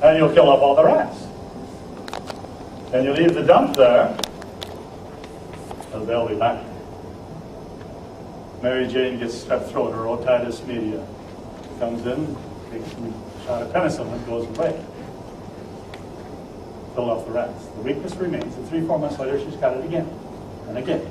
And you'll kill up all the rats. And you leave the dump there, because they'll be back. Mary Jane gets strep throat or otitis media. Comes in, takes a shot of penicillin, and goes away. Kill off the rats. The weakness remains, and 3-4 months later, she's got it again, and again,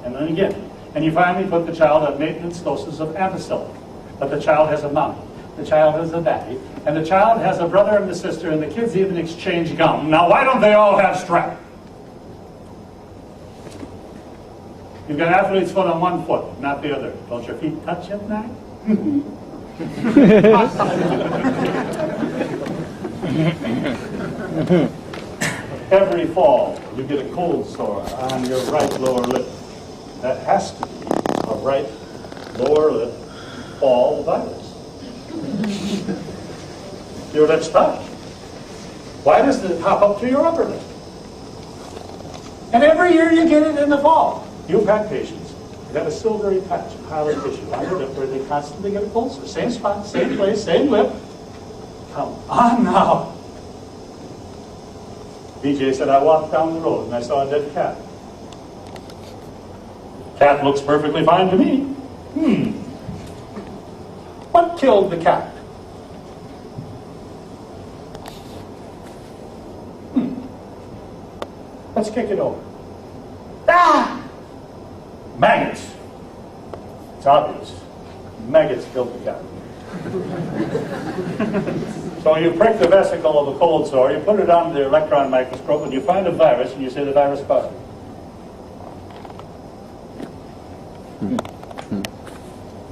and then again. And you finally put the child on maintenance doses of ampicillin. But the child has a mommy, the child has a daddy, and the child has a brother and a sister, and the kids even exchange gum. Now, why don't they all have strep? You've got an athlete's foot on one foot, not the other. Don't your feet touch at night? Every fall, you get a cold sore on your right lower lip. That has to be a right lower lip fall virus. Your lips touch. Why does it hop up to your upper lip? And every year you get it in the fall. You've had patients who have a silvery patch of hyaline tissue on their lip where they constantly get a cold sore. Same spot, same place, same lip. Come on now. BJ said, I walked down the road and I saw a dead cat. Cat looks perfectly fine to me. What killed the cat? Let's kick it over. Ah! Maggots. It's obvious. Maggots killed the cat. So you prick the vesicle of a cold sore, you put it on the electron microscope, and you find a virus, and you say the virus caused it.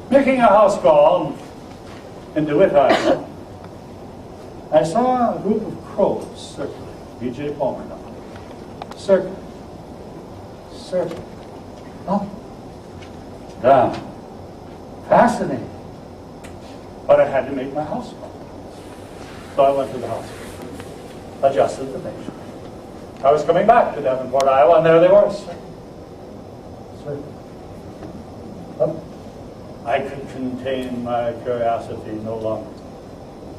Making a house call in DeWitt, Iowa, I saw a group of crows circling. B.J. Palmer now. Circling. Circling. Up. Down. Fascinating. But I had to make my house call. So I went to the hospital. Adjusted the patient. I was coming back to Davenport, Iowa, and there they were. Circling. Up. I could contain my curiosity no longer.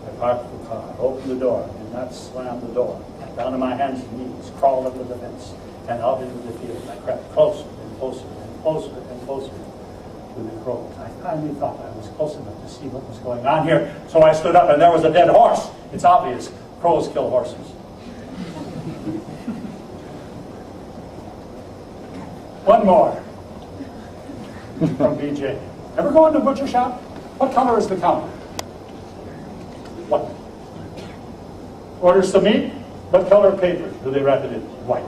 I parked the car, opened the door, and not slammed the door. Down on my hands and knees, crawled up to the fence, and out into the field. I crept closer and closer and closer and closer to the crows. I finally thought I was close enough to see what was going on here, so I stood up, and there was a dead horse. It's obvious. Crows kill horses. One more from BJ. Ever go into a butcher shop? What color is the counter? What? Order some meat? What color paper do they wrap it in? White.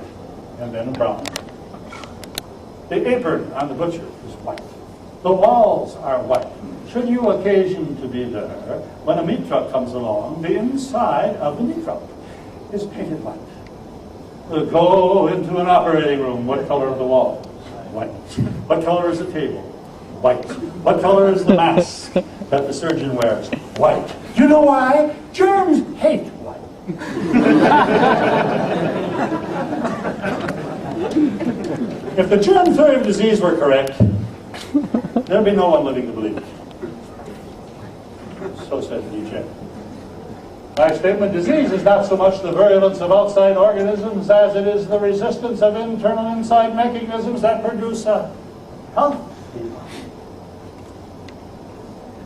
And then brown. The apron on the butcher is white. The walls are white. Should you occasion to be there, when a meat truck comes along, the inside of the meat truck is painted white. Go into an operating room. What color are the walls? White. What color is the table? White. What color is the mask that the surgeon wears? White. You know why? Germs hate white. If the germ theory of disease were correct, there'd be no one living to believe it. So said DJ. My statement, disease is not so much the virulence of outside organisms as it is the resistance of internal inside mechanisms that produce a healthy body.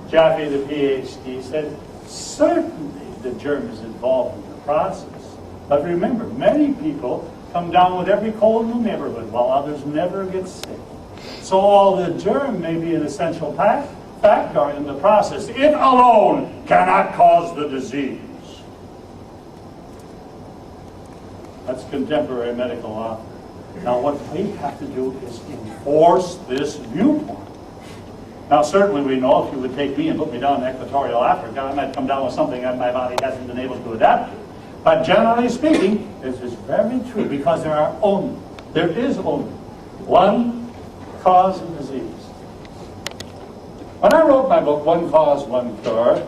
Jaffe, the PhD, said, certainly the germ is involved in the process. But remember, many people come down with every cold in the neighborhood, while others never get sick. So all the germ may be an essential factor in the process. It alone cannot cause the disease. That's contemporary medical law. Now what we have to do is enforce this viewpoint. Now certainly we know if you would take me and put me down in equatorial Africa, I might come down with something that my body hasn't been able to adapt to. But generally speaking, this is very true because there is only one cause of disease. When I wrote my book, One Cause, One Cure,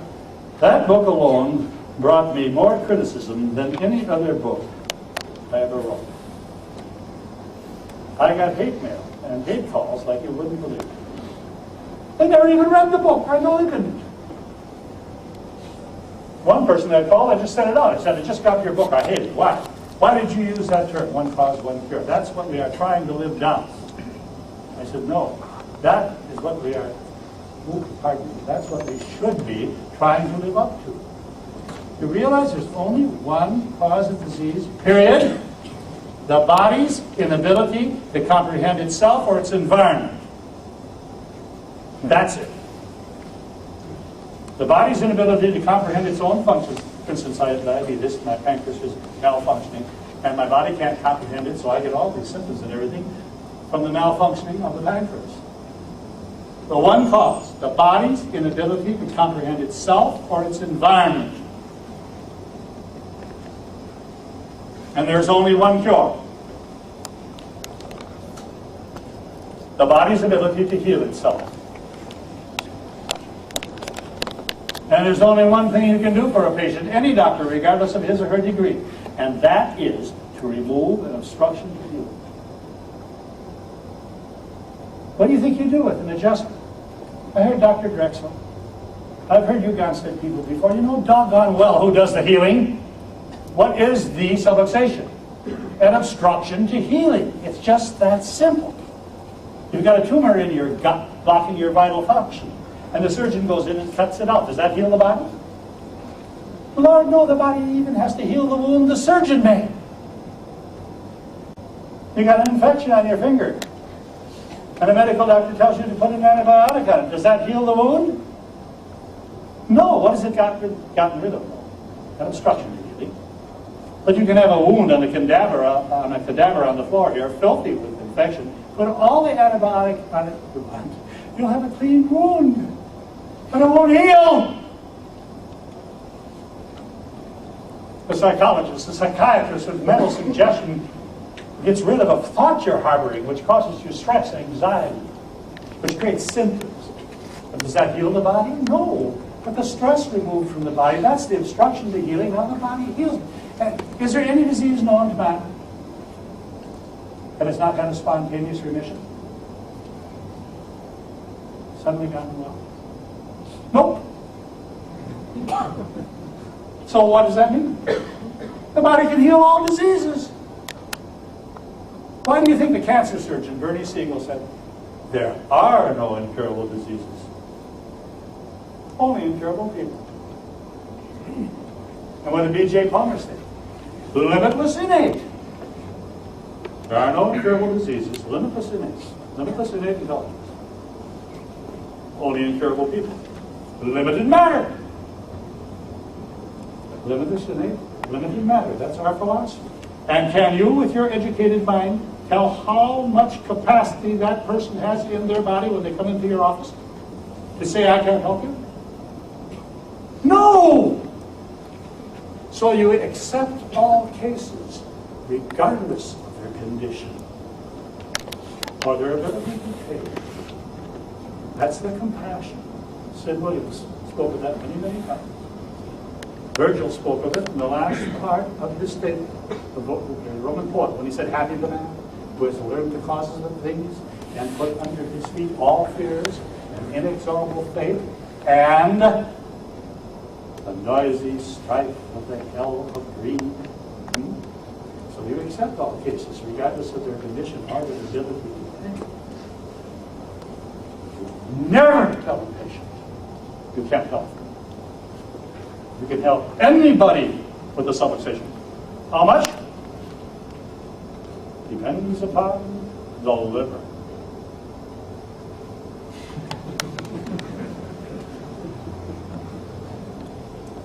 that book alone brought me more criticism than any other book I ever wrote. I got hate mail and hate calls like you wouldn't believe. They never even read the book. I know they didn't. One person that I called, I just said it out. I said, I just got your book. I hate it. Why? Why did you use that term, one cause, one cure? That's what we are trying to live down. I said, no. That is what we are, pardon me, that's what we should be trying to live up to. You realize there's only one cause of disease, period. The body's inability to comprehend itself or its environment. That's it. The body's inability to comprehend its own functions. For instance, I have diabetes, my pancreas is malfunctioning, and my body can't comprehend it, so I get all these symptoms and everything from the malfunctioning of the pancreas. The one cause, the body's inability to comprehend itself or its environment. And there's only one cure. The body's ability to heal itself. And there's only one thing you can do for a patient, any doctor, regardless of his or her degree, and that is to remove an obstruction to healing. What do you think you do with an adjustment? I heard Dr. Drexel. I've heard you Gonstead people before. You know doggone well who does the healing. What is the subluxation? An obstruction to healing. It's just that simple. You've got a tumor in your gut blocking your vital function. And the surgeon goes in and cuts it out. Does that heal the body? Lord, no, the body even has to heal the wound the surgeon made. You got an infection on your finger. And a medical doctor tells you to put an antibiotic on it. Does that heal the wound? No. What has it gotten rid of? An obstruction to healing. But you can have a wound on a cadaver on the floor here, filthy with infection. Put all the antibiotic on it you want. You'll have a clean wound. But it won't heal. The psychologist, the psychiatrist with mental suggestion gets rid of a thought you're harboring, which causes you stress and anxiety, which creates symptoms. But does that heal the body? No. But the stress removed from the body, that's the obstruction to healing. Now the body heals. And is there any disease known to man that has not had a spontaneous remission? Suddenly gotten well? Nope. So what does that mean? The body can heal all diseases. Why do you think the cancer surgeon, Bernie Siegel, said, there are no incurable diseases? Only incurable people. And what did B.J. Palmer say? Limitless innate. There are no incurable diseases. Limitless innate. Limitless innate intelligence. Only incurable people. Limited matter. Limitless innate, limited matter. That's our philosophy. And can you, with your educated mind, tell how much capacity that person has in their body when they come into your office? To say, I can't help you? No! So you accept all cases, regardless of their condition or their ability to take. That's the compassion. Sid Williams spoke of that many, many times. Virgil spoke of it in the last part of his statement, the Roman poet, when he said, happy the man who has learned the causes of things and put under his feet all fears and inexorable faith and the noisy strife of the hell of greed. So you accept all cases, regardless of their condition or their ability to think. Never tell a patient you can't help them. You can help anybody with a subluxation. How much? Depends upon the liver.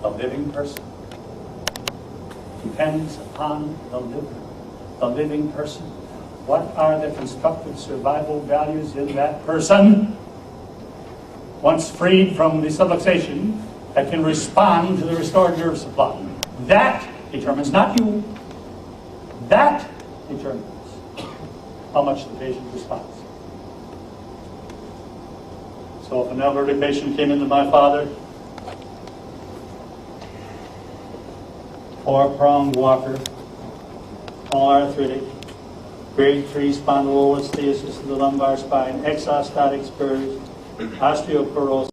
The living person. Depends upon the liver. The living person. What are the constructive survival values in that person? Once freed from the subluxation, that can respond to the restored nerve supply. That determines, not you, that determines how much the patient responds. So if an elderly patient came into my father, 4-pronged walker, all arthritic, grade 3 spondylolisthesis of the lumbar spine, exostotic spurs, osteoporosis,